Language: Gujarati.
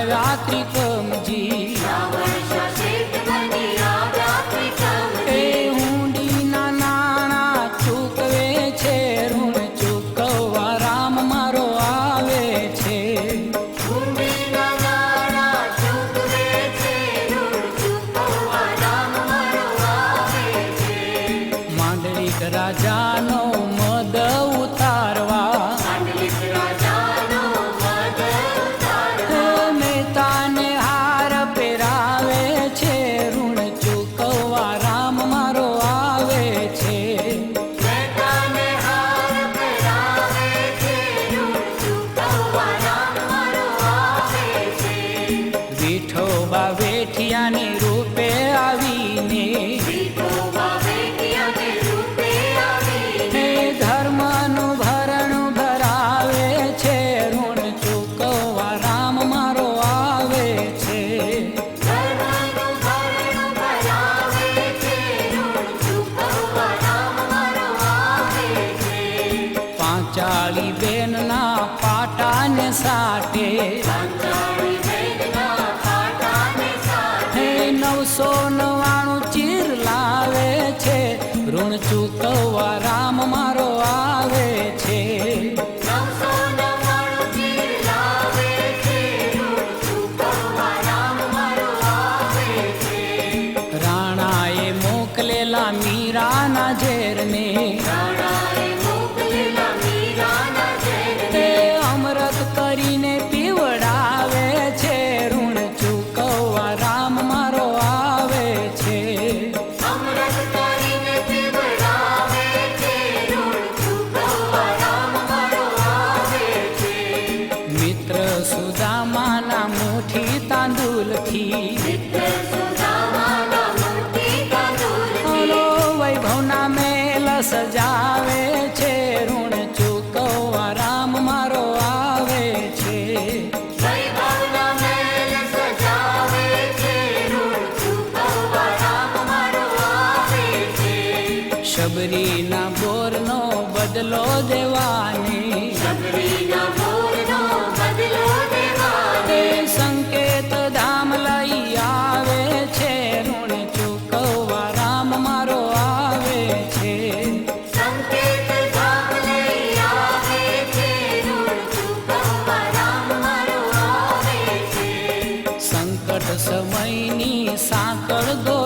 આવ્યા ત્રિકમજી એ હુંડીના નાણા ચૂકવે છે ઋણ ચૂકવવા રામ મારો આવે છે માંડલિક રાજાનો મદ ઉતારવા મહેતાને હાર પહેરાવે છે ઋણ ચૂકવવા રામ મારો આવે છે વિઠોબા વેઠિયાની રૂપે આવીને ધર્મનું ભરણ ભરાવે છે ઋણ ચૂકવવા રામ મારો આવે છે પાંચાળી બેનના પાટાને સાટે 999 ચીર લાવે છે ઋણ ચૂકવવા રામ મારો આવે છે રાણાએ મોકલેલા મીરાના ઝેરને અમૃત કરીને પીવડાવે છે ઋણ ચૂકવવા રામ મારો આવે છે મિત્ર સુદામાના મુઠ્ઠી તાંદુલથી વૈભવના મેલ સજાવે છે ઋણ ચૂકવવા રામ મારો આવે છે શબરીના બોરનો બદલો દેવાની સંકેત ધામ લઈ આવે છે ઋણ ચૂકવવા રામ મારો આવે છે સંકટ સમયની સાંકળ